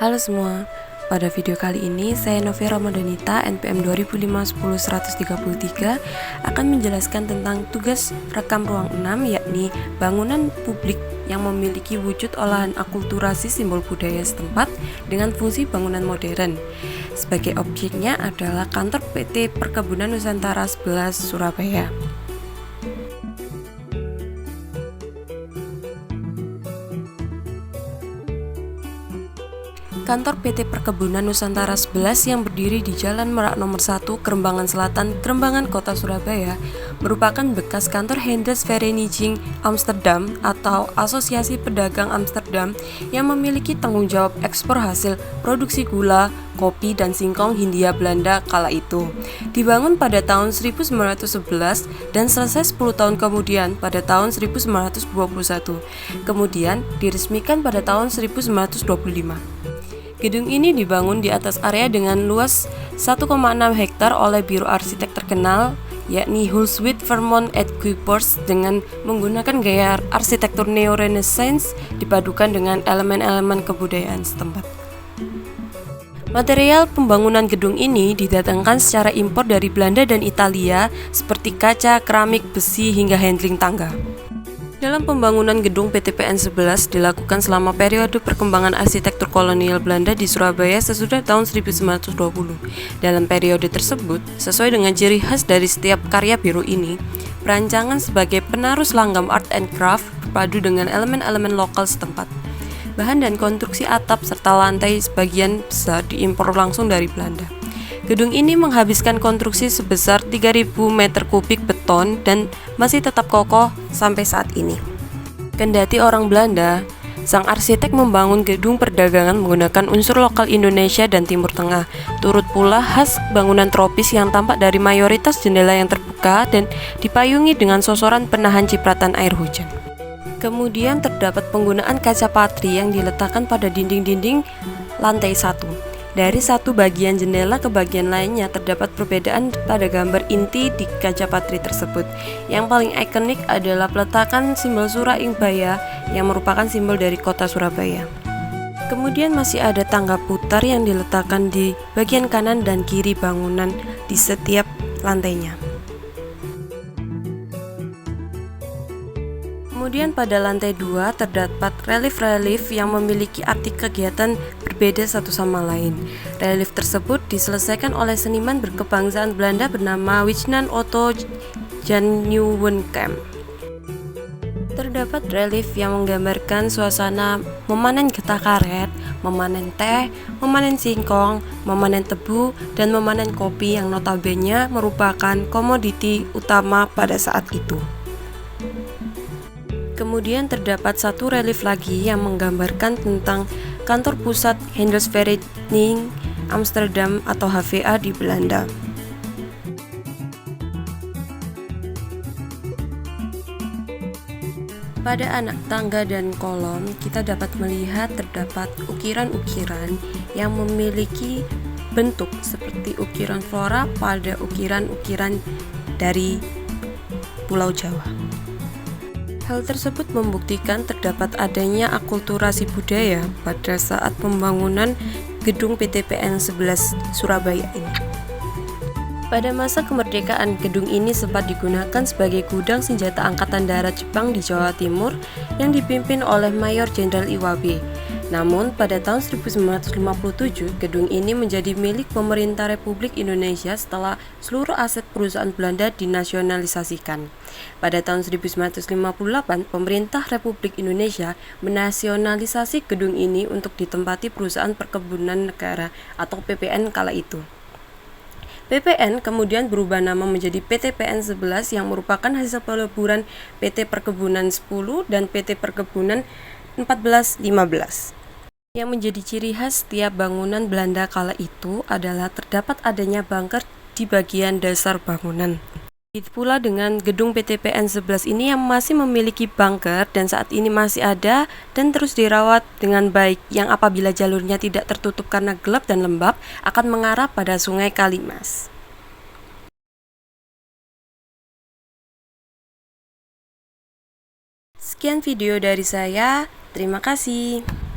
Halo semua, pada video kali ini saya Novi Ramadanita NPM 2005-10-133 akan menjelaskan tentang tugas rekam ruang 6, yakni bangunan publik yang memiliki wujud olahan akulturasi simbol budaya setempat dengan fungsi bangunan modern. Sebagai objeknya adalah kantor PT Perkebunan Nusantara 11 Surabaya. Kantor PT Perkebunan Nusantara 11 yang berdiri di Jalan Merak Nomor 1, Kerembangan Selatan, Kerembangan, Kota Surabaya, merupakan bekas kantor Handelsvereniging Amsterdam atau Asosiasi Pedagang Amsterdam yang memiliki tanggung jawab ekspor hasil produksi gula, kopi, dan singkong Hindia Belanda kala itu. Dibangun pada tahun 1911 dan selesai 10 tahun kemudian pada tahun 1921. Kemudian diresmikan pada tahun 1925. Gedung ini dibangun di atas area dengan luas 1,6 hektar oleh biro arsitek terkenal, yakni Hulswith Vermont et Kuipers, dengan menggunakan gaya arsitektur neo-renaissance dipadukan dengan elemen-elemen kebudayaan setempat. Material pembangunan gedung ini didatangkan secara impor dari Belanda dan Italia seperti kaca, keramik, besi, hingga handling tangga. Dalam pembangunan gedung PTPN 11 dilakukan selama periode perkembangan arsitektur kolonial Belanda di Surabaya sesudah tahun 1920. Dalam periode tersebut, sesuai dengan ciri khas dari setiap karya biro ini, perancangan sebagai penarus langgam art and craft berpadu dengan elemen-elemen lokal setempat. Bahan dan konstruksi atap serta lantai sebagian besar diimpor langsung dari Belanda. Gedung ini menghabiskan konstruksi sebesar 3.000 meter kubik beton dan masih tetap kokoh sampai saat ini. Kendati orang Belanda, sang arsitek membangun gedung perdagangan menggunakan unsur lokal Indonesia dan Timur Tengah. Turut pula khas bangunan tropis yang tampak dari mayoritas jendela yang terbuka dan dipayungi dengan sosoran penahan cipratan air hujan. Kemudian terdapat penggunaan kaca patri yang diletakkan pada dinding-dinding lantai 1. Dari satu bagian jendela ke bagian lainnya terdapat perbedaan pada gambar inti di kaca patri tersebut. Yang paling ikonik adalah peletakan simbol Sura Ingbaya yang merupakan simbol dari kota Surabaya. Kemudian masih ada tangga putar yang diletakkan di bagian kanan dan kiri bangunan di setiap lantainya. Kemudian pada lantai 2 terdapat relief-relief yang memiliki arti kegiatan berbeda satu sama lain. Relief tersebut diselesaikan oleh seniman berkebangsaan Belanda bernama Wijnand Otto Jan Nieuwenkamp. Terdapat relief yang menggambarkan suasana memanen getah karet, memanen teh, memanen singkong, memanen tebu, dan memanen kopi yang notabene merupakan komoditi utama pada saat itu. Kemudian terdapat satu relief lagi yang menggambarkan tentang kantor pusat Handelsvereniging Amsterdam atau HVA di Belanda. Pada anak tangga dan kolom, kita dapat melihat terdapat ukiran-ukiran yang memiliki bentuk seperti ukiran flora pada ukiran-ukiran dari Pulau Jawa. Hal tersebut membuktikan terdapat adanya akulturasi budaya pada saat pembangunan gedung PTPN 11 Surabaya ini. Pada masa kemerdekaan, gedung ini sempat digunakan sebagai gudang senjata Angkatan Darat Jepang di Jawa Timur yang dipimpin oleh Mayor Jenderal Iwabe. Namun, pada tahun 1957, gedung ini menjadi milik pemerintah Republik Indonesia setelah seluruh aset perusahaan Belanda dinasionalisasikan. Pada tahun 1958, pemerintah Republik Indonesia menasionalisasi gedung ini untuk ditempati Perusahaan Perkebunan Negara atau PPN kala itu. PPN kemudian berubah nama menjadi PTPN 11 yang merupakan hasil peleburan PT Perkebunan 10 dan PT Perkebunan 14-15. Yang menjadi ciri khas setiap bangunan Belanda kala itu adalah terdapat adanya bunker di bagian dasar bangunan. Begitu pula dengan gedung PTPN 11 ini yang masih memiliki bunker dan saat ini masih ada dan terus dirawat dengan baik, yang apabila jalurnya tidak tertutup karena gelap dan lembab akan mengarah pada Sungai Kalimas. Sekian video dari saya, terima kasih.